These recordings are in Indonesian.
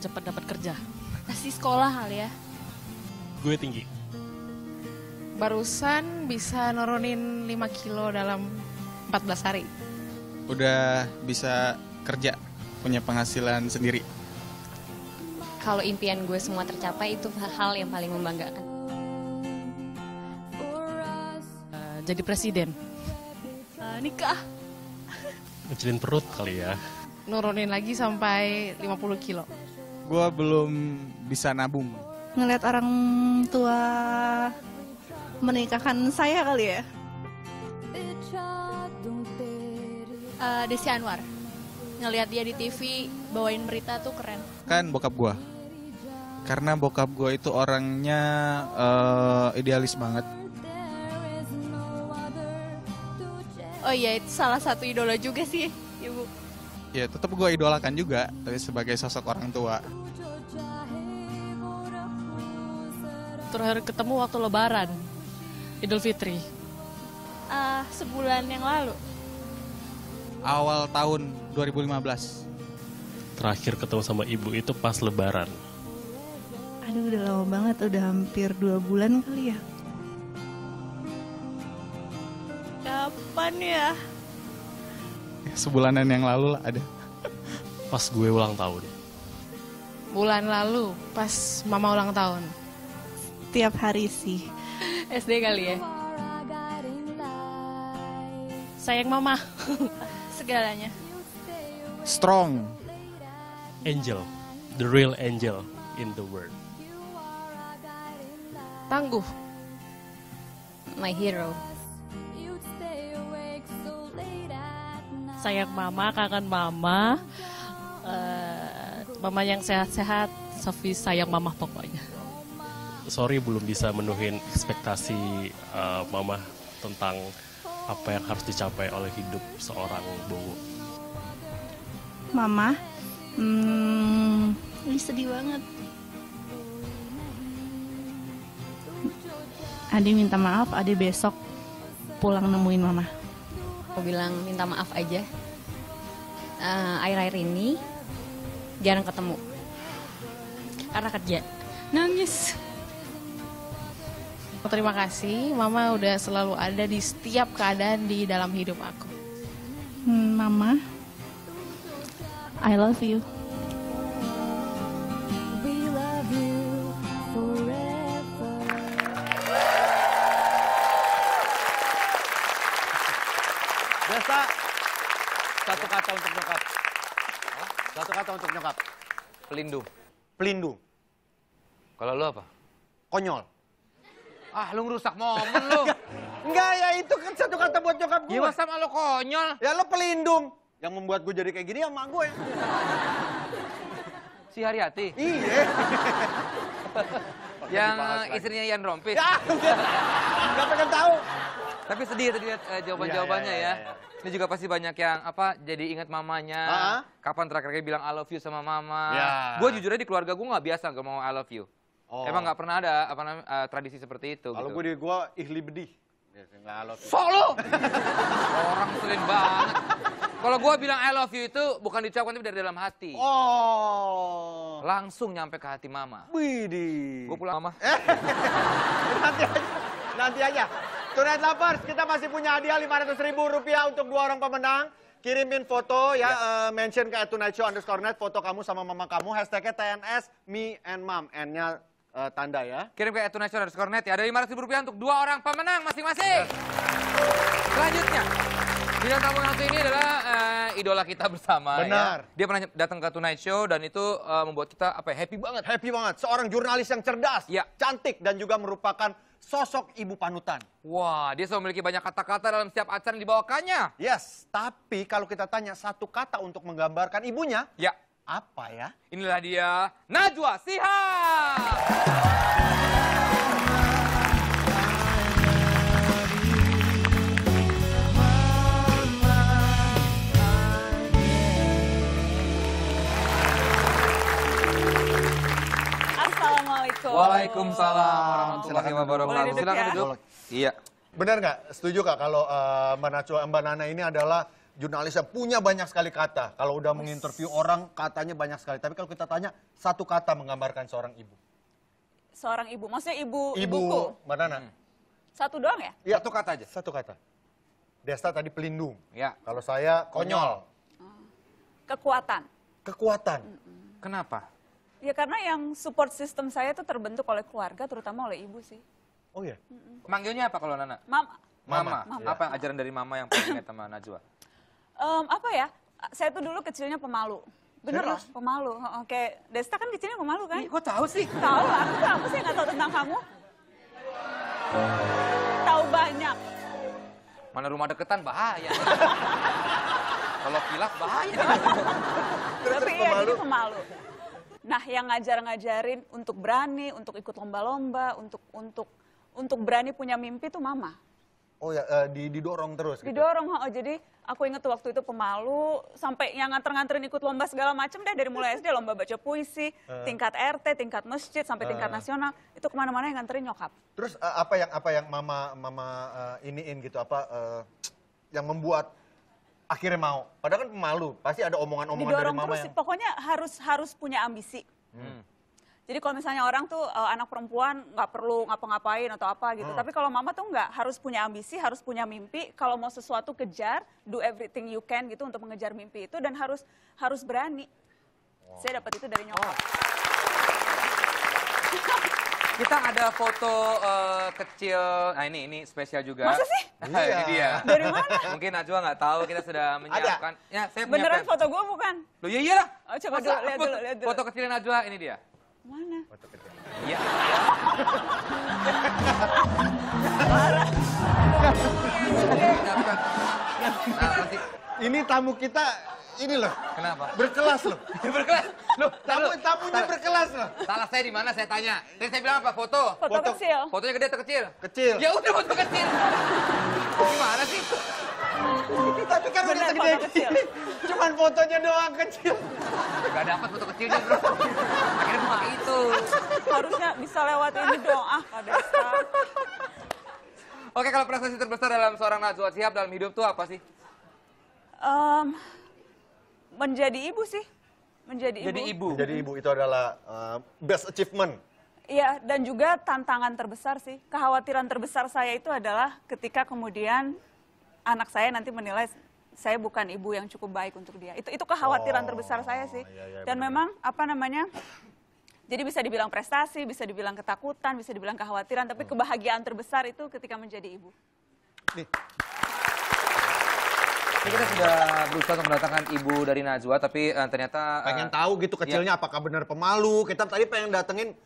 cepat dapat kerja. Pasti sekolah kali ya. Gue tinggi. Barusan bisa nurunin 5 kilo dalam 14 hari. Udah bisa kerja, punya penghasilan sendiri. Kalau impian gue semua tercapai itu hal yang paling membanggakan. Jadi presiden. Nikah. Ngecilin perut kali ya. Nurunin lagi sampai 50 kilo. Gua belum bisa nabung. Ngelihat orang tua menikahkan saya kali ya. Desi Anwar. Ngelihat dia di TV bawain berita tuh keren. Kan bokap gua. Karena bokap gua itu orangnya idealis banget. Oh iya, itu salah satu idola juga sih, Ibu. Ya tetap gua idolakan juga, tapi sebagai sosok orang tua. Terakhir ketemu waktu Lebaran, Idul Fitri. Sebulan yang lalu. Awal tahun 2015. Terakhir ketemu sama ibu itu pas Lebaran. Aduh udah lama banget, udah hampir 2 bulan kali ya. Kapan ya? Sebulanan yang lalu lah ada. Pas gue ulang tahun. Bulan lalu pas mama ulang tahun. Tiap hari sih. SD kali ya? Sayang mama. Segalanya. Strong. Angel. The real angel in the world. Tangguh. My hero. Sayang mama, kangen mama. Mama yang sehat-sehat, Sofi sayang mama pokoknya. Sorry belum bisa menuhin ekspektasi mama tentang apa yang harus dicapai oleh hidup seorang Bowo. Mama, ini sedih banget. Adi minta maaf, Adi besok pulang nemuin mama. Aku bilang minta maaf aja. Akhir-akhir ini jarang ketemu. Karena kerja. Nangis. Terima kasih, mama udah selalu ada di setiap keadaan di dalam hidup aku. Mama, I love you. Desa, satu kata untuk nyokap. Satu kata untuk nyokap. Pelindung. Pelindung. Kalau lu apa? Konyol. Ah, lu ngerusak momen lu. Enggak ya, itu kan satu kata buat nyokap gue. Ya masa sama lu konyol? Ya lo pelindung. Yang membuat gue jadi kayak gini sama gue. Si Haryati? Iya. Yang istrinya Ian Rompis? Ya, nggak pengen tahu. Tapi sedih tadi lihat jawaban-jawabannya ya. Ini juga pasti banyak yang jadi ingat mamanya. Kapan terakhir kali bilang I love you sama mama. Gue jujur aja di keluarga gue nggak biasa gak mau I love you. Emang nggak pernah ada tradisi seperti itu. Kalau gitu. gue ihli bedih. Nggak I love you. Sok lu! Orang selin banget. Kalau gue bilang I love you itu bukan diucapkan tapi dari dalam hati. Langsung nyampe ke hati mama. Widih. Gue pulang mama. Nanti aja. Tonight Lovers, kita masih punya hadiah Rp500.000 untuk 2 orang pemenang. Kirimin foto ya, mention ke @tonight_show_net, foto kamu sama mama kamu, hashtagnya TNS, me and mom, N-nya tanda ya. Kirim ke @tonight_show_net ya, ada Rp500.000 untuk 2 orang pemenang masing-masing. Selanjutnya, bintang tamu yang satu ini adalah idola kita bersama. Benar. Ya. Dia pernah datang ke Tonight Show dan itu membuat kita happy banget. Happy banget, seorang jurnalis yang cerdas, ya, cantik, dan juga merupakan sosok ibu panutan. Wah, dia selalu memiliki banyak kata-kata dalam setiap acara yang dibawakannya. Yes, tapi kalau kita tanya satu kata untuk menggambarkan ibunya, ya, apa ya? Inilah dia, Najwa Shihab. Waalaikumsalam warahmatullahi wabarakatuh. Silakan duduk. Iya. Benar nggak? Setuju nggak kalau Mbak Nana ini adalah jurnalis yang punya banyak sekali kata. Kalau udah menginterview orang, katanya banyak sekali. Tapi kalau kita tanya, satu kata menggambarkan seorang ibu. Seorang ibu, maksudnya ibuku? Ibu, Mbak Nana. Satu doang ya? Ya, satu kata aja. Satu kata. Desta tadi pelindung. Ya. Kalau saya konyol. Kekuatan. Kekuatan. Kenapa? Ya karena yang support system saya itu terbentuk oleh keluarga, terutama oleh ibu sih. Oh iya? Manggilnya apa kalau Nana? Mama. Mama. Mama. Apa ajaran dari mama yang paling ingat sama Najwa? Apa ya, saya tuh dulu kecilnya pemalu. Bener loh, pemalu. Oke, Desta kan kecilnya pemalu kan? Kok tahu sih? Tahu, aku sih nggak tahu tentang kamu. Tahu banyak. Mana rumah deketan bahaya. Kalau kilaf bahaya. Tapi iya, jadi pemalu. Nah, yang ngajarin untuk berani, untuk ikut lomba-lomba, untuk berani punya mimpi tuh mama. Oh ya, didorong terus gitu? Didorong, jadi aku inget tuh waktu itu pemalu, sampai yang nganter-nganterin ikut lomba segala macem deh, dari mulai SD, lomba baca puisi, tingkat RT, tingkat masjid, sampai tingkat nasional, itu kemana-mana yang nganterin nyokap. Terus apa yang mama iniin gitu, yang membuat akhirnya mau? Padahal kan pemalu, pasti ada omongan-omongan dari Didorong mama terus, yang... pokoknya harus punya ambisi. Jadi kalau misalnya orang tuh anak perempuan nggak perlu ngapa-ngapain atau apa gitu. Tapi kalau mama tuh nggak, harus punya ambisi, harus punya mimpi. Kalau mau sesuatu kejar, do everything you can gitu untuk mengejar mimpi itu, dan harus berani. Saya dapat itu dari nyokap. Kita ada foto kecil, nah ini spesial juga. Masa sih? Nah, ini dia. Dari mana? Mungkin Najwa nggak tahu, kita sudah menyiapkan. Ya, saya punya Beneran pen. foto gue bukan? Loh iya iyalah. Oh, coba dulu, lihat dulu. Foto kecil Najwa, ini dia. Mana? Foto kecil. Iya. Nah, nanti. Ini tamu kita, ini loh. Kenapa? Berkelas loh. Berkelas. Loh, Tamunya berkelas loh. salah saya di mana saya tanya. Tadi saya bilang apa? Foto. Foto kecil. Fotonya gede atau kecil? Kecil. Ya udah foto kecil. Gimana sih? Tapi kan udah Bener, segede foto kecil. gini. Cuman fotonya doang kecil. Gak dapat foto kecilnya bro. Akhirnya gue pakai itu. Harusnya bisa lewat ini dong. Kak Desta. Oke, kalau prestasi terbesar dalam seorang Najwa Shihab dalam hidup tuh apa sih? Menjadi ibu sih. Menjadi ibu. Jadi ibu itu adalah best achievement. Iya, dan juga tantangan terbesar sih. Kekhawatiran terbesar saya itu adalah ketika kemudian anak saya nanti menilai saya bukan ibu yang cukup baik untuk dia. Itu kekhawatiran terbesar saya sih. Iya, Dan memang jadi bisa dibilang prestasi, bisa dibilang ketakutan, bisa dibilang kekhawatiran, tapi kebahagiaan terbesar itu ketika menjadi ibu. Nih. Ini kita sudah berusaha untuk mendatangkan ibu dari Najwa, tapi ternyata... Pengen tahu gitu kecilnya apakah benar pemalu. Kita tadi pengen datengin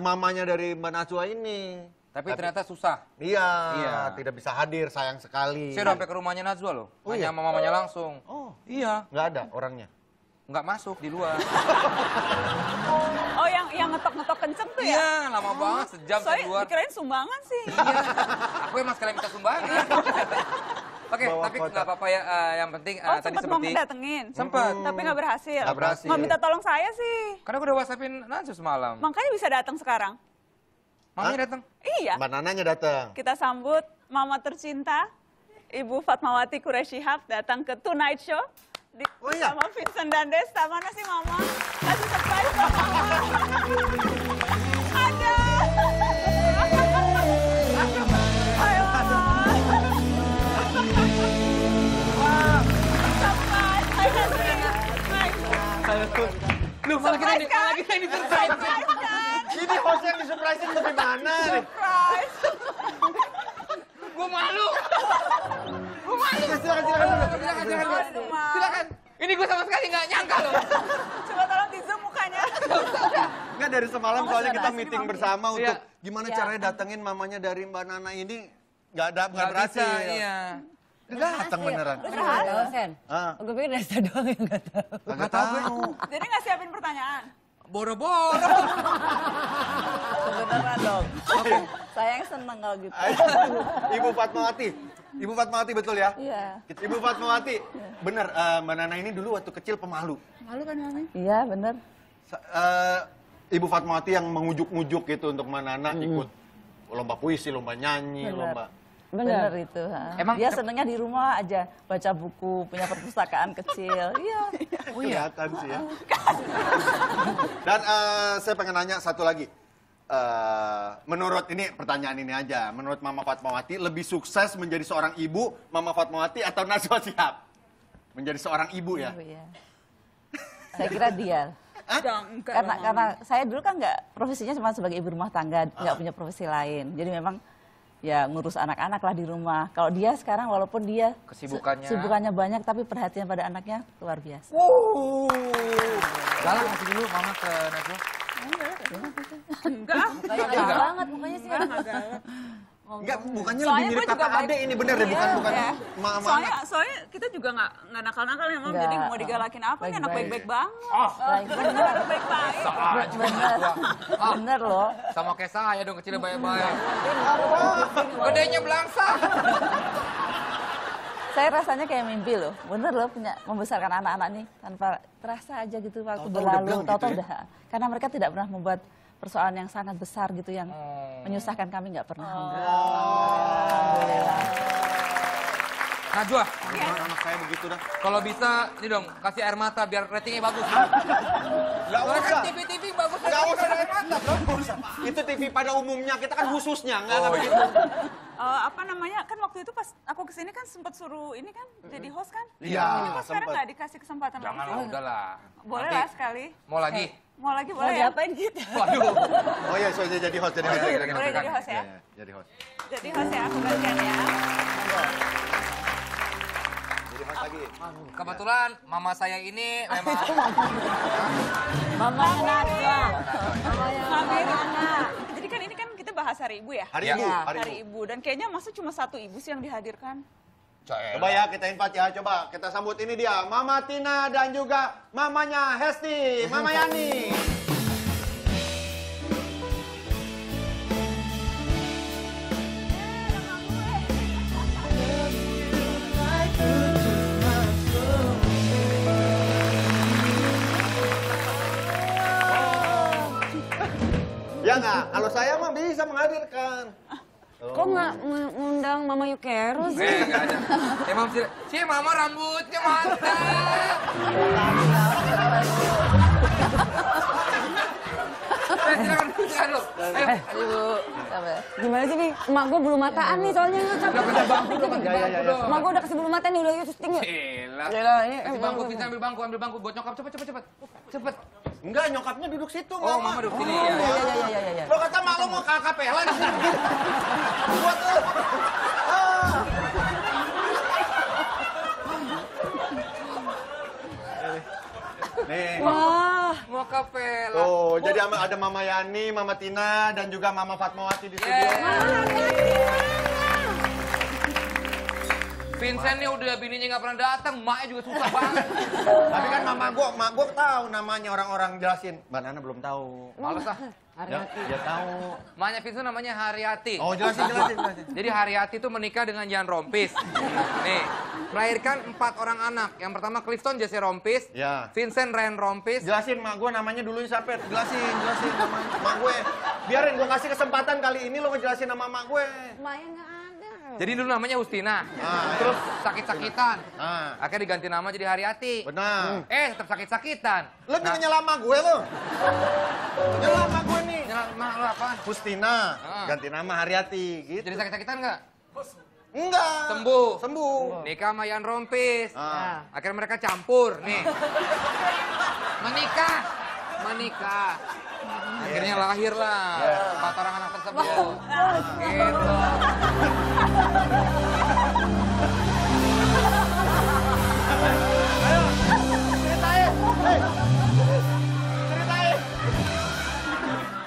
mamanya dari Mbak Najwa ini. Tapi ternyata susah. Iya, tidak bisa hadir, sayang sekali. Saya udah sampai ke rumahnya Najwa loh. Nanya sama mamanya langsung. Oh, iya. Nggak ada orangnya? Nggak masuk, di luar. Oh, yang ngetok-ngetok kenceng tuh ya? Iya, lama banget, sejam saya Soalnya keluar. dikirain sumbangan sih. Iya, aku emang sekalian minta sumbangan. Oke, tapi nggak apa-apa ya, yang penting tadi Sempat mau seperti... ngedatengin? Sempat. Tapi nggak berhasil? Nggak berhasil. Mau minta tolong saya sih. Karena aku udah whatsappin Najwa semalam. Makanya bisa datang sekarang. Mamanya datang? Iya. Mbak Nananya datang. Kita sambut mama tercinta, Ibu Fatmawati Quraisy Shihab datang ke Tonight Show. Sama Vincent dan Desta. Mana sih mama? Kasih surprise dong mama. Ada. Ayo mama. Surprise. Hai Nasri. Loh, malah kita ini surprise. Ini host yang disurprisein bagaimana nih? Surprise. Gue malu. Gue malu. Silakan. Ini gue sama sekali nggak nyangka loh. Coba tolong di zoom mukanya. Nggak, dari semalam soalnya kita meeting bersama untuk Iya. gimana caranya datengin mamanya dari Mbak Nana ini. Nggak berhasil. Bisa, iya. Datang beneran. Tahu, Sen. Gue pikir Desta doang yang nggak tahu. Nggak tahu. Jadi nggak siapin pertanyaan? Boro-boro. Beneran dong. Saya yang seneng kalau gitu. Ibu Fatmawati. Ibu Fatmawati betul ya? Iya. Ibu Fatmawati, bener Mbak Nana ini dulu waktu kecil pemalu. Malu kan Mami? Iya, bener. Ibu Fatmawati yang mengujuk-ngujuk gitu untuk Mbak Nana ikut lomba puisi, lomba nyanyi, lomba. Bener itu. Emang dia senengnya di rumah aja baca buku, punya perpustakaan kecil. Iya. Kelihatan sih ya. Dan saya pengen nanya satu lagi. Menurut ini pertanyaan ini aja, menurut Mama Fatmawati lebih sukses menjadi seorang ibu Mama Fatmawati atau Najwa Shihab? Menjadi seorang ibu ya? Saya kira dia. Karena saya dulu kan nggak profesinya cuma sebagai ibu rumah tangga, nggak punya profesi lain. Jadi memang ya ngurus anak-anak lah di rumah. Kalau dia sekarang walaupun dia kesibukannya banyak, tapi perhatian pada anaknya luar biasa. Galak kasih dulu Mama ke Najwa. Enggak. Galak banget mukanya sih. Enggak, bukannya lebih mirip kakak adek ini bener deh, bukan mama. Soalnya kita juga nggak nakal-nakal ya, Mam. Jadi mau digalakin apa nih, anak baik-baik banget. Baik-baik. Bener loh. Sama kayak saya dong, kecilnya baik-baik. Gedenya belangsa. Saya rasanya kayak mimpi loh, bener loh punya membesarkan anak-anak nih tanpa terasa aja gitu waktu berlalu, tahu-tahu udah. Karena mereka tidak pernah membuat persoalan yang sangat besar gitu yang menyusahkan kami, nggak pernah. Alhamdulillah. Najwa, anak saya begitu dah. Kalau bisa, ini dong, kasih air mata biar ratingnya bagus. Nggak usah. TV bagus. Nggak usah air mata, bro. Itu TV pada umumnya, kita kan khususnya, nggak begitu. Apa namanya, kan waktu itu pas aku kesini kan sempat suruh ini kan jadi host kan? Iya, ini kok sekarang nggak dikasih kesempatan lagi? Jangan lah, udahlah. Boleh lah sekali. Mau lagi? Mau lagi boleh ya? Diapain gitu? Waduh. Oh iya, so jadi host. Boleh jadi host ya? Jadi host. Jadi host ya, aku gantian ya. Jadi host lagi. Kebetulan mama saya ini memang... Mama Najwa. Jadi kan ini kan kita bahas Hari Ibu ya? Hari Ibu. Hari Ibu. Dan kayaknya masa cuma satu ibu sih yang dihadirkan? Coba ya kita invite ya, coba kita sambut ini dia, Mama Tina dan juga mamanya Hesti, Mama Yani. Ya nggak? Kalau saya mah bisa menghadirkan. Kok nggak ngundang Mama Yukero sih? Nggak ada. Emang si Mama rambutnya mantap. Silakan lo. Ibu, gimana sih nih? Emak gue bulu mataan nih soalnya nggak capek. Udah bangku dong. Emak gue udah kasih bulu mata nih, udah yuk syuting yuk. Gila. Kasih bangku, Vincent ambil bangku buat nyokap. Cepet. Enggak, nyokapnya duduk situ. Oh, Mama duduk sini. Iya. Lo kata mak lo mau ke kapela di sini. Buat lo. Nih. Wah, mau kapela. Tuh, jadi ada Mama Yani, Mama Tina, dan juga Mama Fatmawati di studio. Vincent nih udah bininya nggak pernah datang, maknya juga susah banget. Tapi kan mak gua tahu namanya, orang-orang jelasin. Mbak Nana belum tahu. Males ah. Dia tahu. Maknya Vincent namanya Haryati. Oh, jelasin. Jadi Haryati itu menikah dengan Jan Rompis. Nih, melahirkan 4 orang anak. Yang pertama Clifton Jesse Rompis, ya. Vincent Ryan Rompis. Jelasin mak gue namanya dulu siapa? Jelasin namanya mak gue. Biarin gue kasih kesempatan kali ini lo ngejelasin nama mak gue. Maya nggak ada. Jadi dulu namanya Hustina. Terus sakit-sakitan. Akhirnya diganti nama jadi Haryati. Benar. Tetap sakit-sakitan. Lo jangan nyelama gue lo. Nyelama gue nih. Nyelama lo apa? Hustina. Ganti nama Haryati gitu. Jadi sakit-sakitan nggak? Enggak. Sembuh. Nikah sama Jan Rompis. Akhirnya mereka campur nih. Menikah. Akhirnya lahirlah 4 orang anak tersebut. Gitu.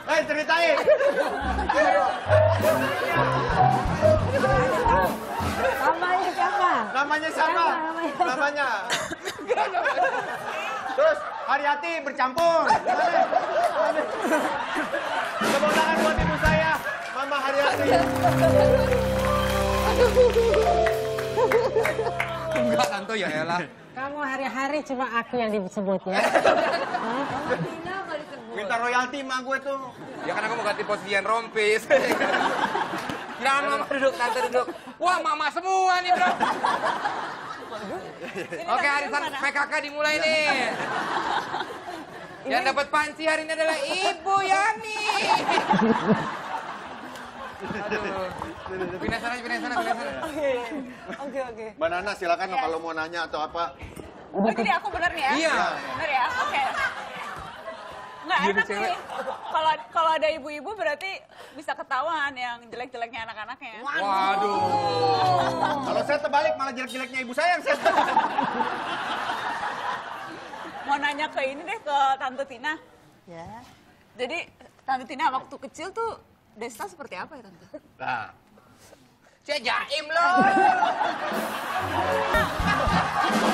Ayo, ceritain. Namanya siapa? Namanya. Terus Haryati bercampur. Tepuk tangan buat ibu saya, Mama Haryati. Enggak, Tanto ya elah. Kamu hari-hari cuma aku yang disebut ya. Minta minta royalti sama gue tuh. Ya kan aku mau ganti posisian rompis. Jangan mama duduk, tante duduk. Wah mama semua nih bro. Oke, arisan PKK dimulai nih. Yang dapat panci hari ini adalah Ibu Yani. Aduh. Pindah sana. Oke. Mbak Nana silakan kalau mau nanya atau apa. Oh jadi aku bener nih ya? Iya. Bener ya? Oke. Nggak enak nih. Kalau ada ibu-ibu berarti bisa ketahuan yang jelek-jeleknya anak-anaknya. Waduh. Kalau saya terbalik malah jelek-jeleknya ibu saya yang saya. Mau nanya ke ini deh, ke Tante Tina. Ya. Jadi Tante Tina waktu kecil tuh Desta seperti apa ya Tante? Nah. Saya jaim loh.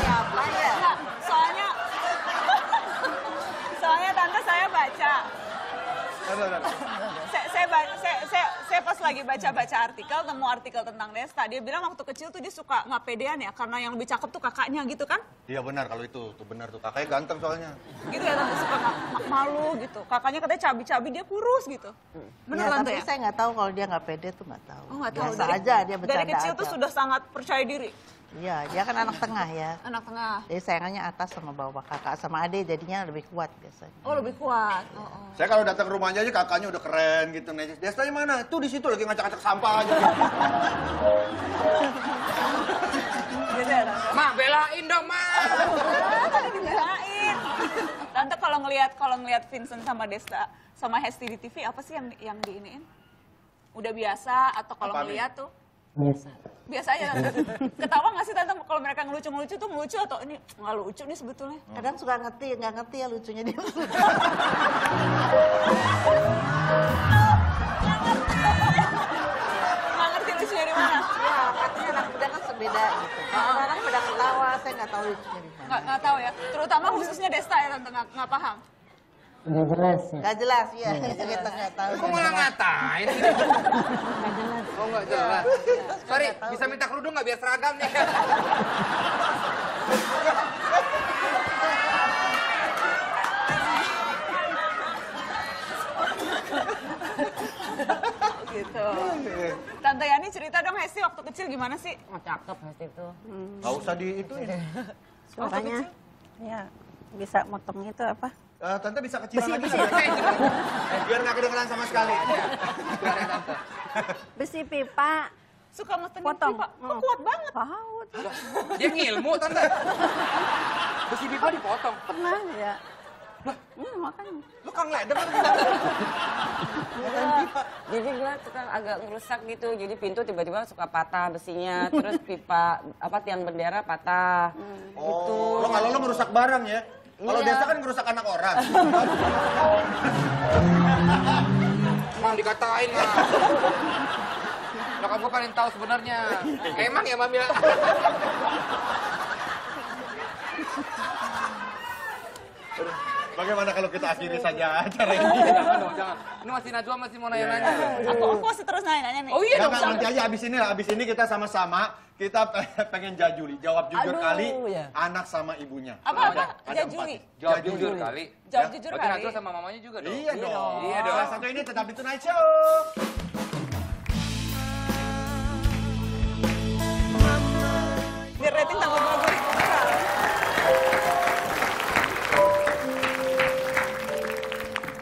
Siapa ya? Nah, soalnya Tante saya baca. Saya pas lagi baca artikel, temu artikel tentang Desta. Dia bilang waktu kecil tuh dia suka nggak pedean ya, karena yang lebih cakep tuh kakaknya gitu kan? Iya benar kalau itu, tuh benar tuh. Kakaknya ganteng soalnya. Gitu ya Tante, suka malu gitu. Kakaknya katanya cabi-cabi, dia kurus gitu. Benar Ya, Tante tapi ya? saya nggak tahu kalau dia nggak pede tuh nggak tahu. Oh nggak tahu. Biasa aja dia bercanda Dari kecil aja. tuh sudah sangat percaya diri. Iya, dia kan anak tengah ya. Anak tengah. Jadi sayangannya atas sama bawah, kakak sama adik jadinya lebih kuat biasanya. Oh lebih kuat. Oh. Saya kalau datang ke rumahnya aja kakaknya udah keren gitu. Destanya mana? Tuh di situ lagi ngacak-ngacak sampah aja. Gitu ya Tante? Ma, belain dong, Ma. Tadi dibelain. Tante kalau ngelihat Vincent sama Desta sama Hesti di TV apa sih yang diiniin? Udah biasa atau kalau ngelihat tuh? Biasa aja Tante. Ketawa nggak sih Tante kalau mereka ngelucu-ngelucu tuh ngelucu atau ini nggak lucu nih sebetulnya? Kadang suka nggak ngerti ya lucunya dia. Nggak ngerti lucunya di mana? Ya, katanya anak muda kan sebeda gitu. Kadang-kadang pada ketawa, saya nggak tahu lucunya di mana. Nggak tahu ya. Terutama khususnya Desta ya Tante nggak paham. Nggak jelas ya? Nggak jelas, ya. Kita nggak tahu. Kok malah ngatain? Nggak jelas. Oh nggak jelas. Sorry, bisa minta kerudung nggak biar seragam nih? Gitu. Tante Yani cerita dong Hesti waktu kecil gimana sih? Oh, cakep Hesti itu. Nggak usah di itu ya. Suaranya ya bisa motong itu apa? Tante bisa kecilan lagi biar nggak kedengeran sama sekali. Besi pipa. Suka motongin Potong. pipa. Kok kuat banget? Paut. Dia ngilmu, Tante. Besi pipa dipotong. Pernah ya. Makanya. Lu Kang Ledeng kan? Jadi gue suka agak ngerusak gitu, jadi pintu tiba-tiba suka patah besinya, terus pipa tiang bendera patah. Gitu. Oh, kalau lo merusak barang ya? Kalau Iya. Desta kan merusak anak orang. Emang dikatain lah. Nyokap gue paling tahu sebenarnya. Emang ya Mami? Bagaimana kalau kita akhiri saja acara ini? Jangan dong, jangan. Ini masih Najwa masih mau nanya-nanya. Aku masih terus nanya-nanya nih. Oh iya dong. Nanti aja abis ini kita sama-sama kita pengen jajuli, jawab jujur kali anak sama ibunya. Apa? Ada Jajuli. Jawab jujur kali. Jawab jujur Berarti kali. Najwa sama mamanya juga dong. Iya dong. Iya dong. Salah satu ini tetap di Tonight Show. Biar rating tambah bagus.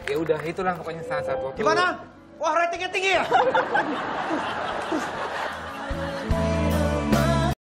Ya udah, itulah pokoknya salah satu. Gimana? Wah, ratingnya tinggi ya?